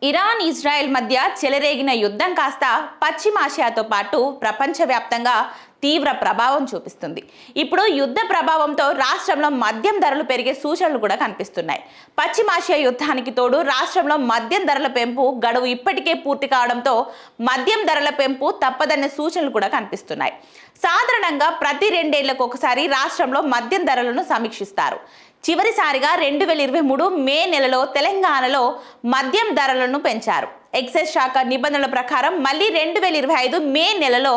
Iran Israel మధ్య చెలరేగిన యుద్ధం కాస్త పశ్చిమాసియాతో పాటు ప్రపంచవ్యాప్తంగా తీవ్ర ప్రభావం చూపిస్తుంది. ఇప్పుడు యుద్ధ ప్రభావంతో రాష్ట్రంలో మద్యం ధరలు పెరిగే సూచనలు కూడా కనిపిస్తున్నాయి. పశ్చిమాసియా యుద్ధానికి తోడు రాష్ట్రంలో మద్యం ధరల పెంపు గడువు ఇప్పటికే పూర్తి కావడంతో మద్యం ధరల పెంపు తప్పదనే సూచనలు కూడా కనిపిస్తున్నాయి. సాధారణంగా ప్రతి 2 ఏళ్లకు ఒకసారి రాష్ట్రంలో మద్యం ధరలను సమీక్షిస్తారు. చివరిసారిగా 2023 మే నెలలో తెలంగాణలో మద్యం ధరలను పెంచారు. ఎక్సైజ్ శాఖ నిబంధనల ప్రకారం మళ్ళీ 2025 మే నెలలో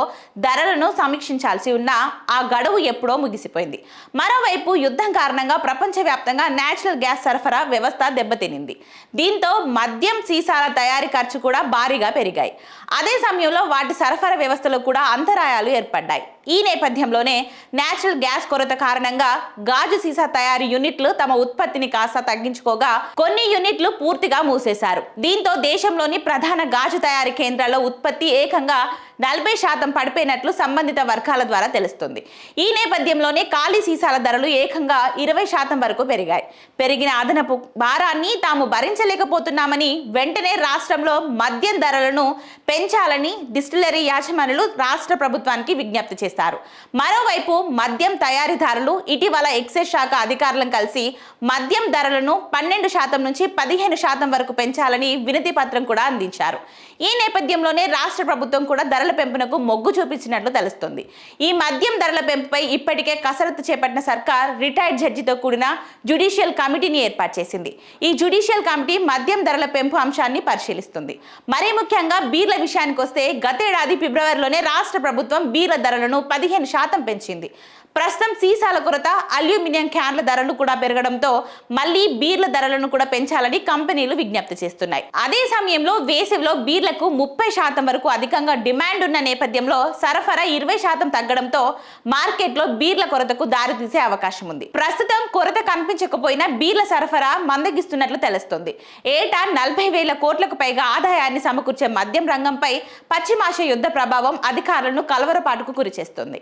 ధరలను సమీక్షించాల్సి ఉన్న ఆ గడువు ఎప్పుడో ముగిసిపోయింది. మరోవైపు యుద్ధం కారణంగా ప్రపంచవ్యాప్తంగా నేచురల్ గ్యాస్ సరఫరా వ్యవస్థ దెబ్బతినింది. దీంతో మద్యం సీసాల తయారీ ఖర్చు కూడా భారీగా పెరిగాయి. అదే సమయంలో వాటి సరఫరా వ్యవస్థలో కూడా అంతరాయాలు ఏర్పడ్డాయి. ఈ నేపథ్యంలోనే నేచురల్ గ్యాస్ కొరత కారణంగా గాజు సీసా తయారీ యూనిట్లు తమ ఉత్పత్తిని కాస్త తగ్గించుకోగా కొన్ని యూనిట్లు పూర్తిగా మూసేశారు. దీంతో దేశంలోని ప్రధాన గాజు తయారీ కేంద్రాల్లో ఉత్పత్తి ఏకంగా 40% పడిపోయినట్లు సంబంధిత వర్గాల ద్వారా తెలుస్తుంది. ఈ నేపథ్యంలోనే ఖాళీ సీసాల ధరలు ఏకంగా 20% వరకు పెరిగాయి. పెరిగిన అదనపు భారాన్ని తాము భరించలేకపోతున్నామని వెంటనే రాష్ట్రంలో మద్యం ధరలను పెంచాలని డిస్టిలరీ యాజమానులు రాష్ట్ర ప్రభుత్వానికి విజ్ఞప్తి చేశారు. మరోవైపు మద్యం తయారీదారులు ఇటీవల ఎక్సైజ్ శాఖ అధికారులను కలిసి మద్యం ధరలను 12% నుంచి 15% వరకు పెంచాలని వినతి పత్రం కూడా అందించారు. ఈ నేపథ్యంలోనే రాష్ట్ర ప్రభుత్వం కూడా ధరల పెంపునకు మొగ్గు చూపించినట్లు తెలుస్తుంది. ఈ మద్యం ధరల పెంపుపై ఇప్పటికే కసరత్తు చేపట్టిన సర్కార్ రిటైర్డ్ జడ్జితో కూడిన జ్యుడిషియల్ కమిటీని ఏర్పాటు చేసింది. ఈ జ్యుడిషియల్ కమిటీ మద్యం ధరల పెంపు అంశాన్ని పరిశీలిస్తుంది. మరీ ముఖ్యంగా బీర్ల విషయానికి వస్తే గతేడాది ఫిబ్రవరిలోనే రాష్ట్ర ప్రభుత్వం బీర్ల ధరలను 15% పెంచింది. ప్రస్తుతం సీసాల కొరత, అల్యూమినియం క్యాన్ల ధరలు కూడా పెరగడంతో మళ్లీ బీర్ల ధరలను కూడా పెంచాలని కంపెనీలు విజ్ఞప్తి చేస్తున్నాయి. అదే సమయంలో వేసవిలో బీర్లకు 30% వరకు అధికంగా డిమాండ్ ఉన్న నేపథ్యంలో సరఫరా 20% తగ్గడంతో మార్కెట్లో బీర్ల కొరతకు దారితీసే అవకాశం ఉంది. ప్రస్తుతం కొరత కనిపించకపోయినా బీర్ల సరఫరా మందగిస్తున్నట్లు తెలుస్తుంది. ఏటా 40,000 కోట్లకు పైగా ఆదాయాన్ని సమకూర్చే మద్యం రంగంపై పశ్చిమాసియా యుద్ధ ప్రభావం అధికారులను కలవరపాటుకు గురిచేస్తుంది.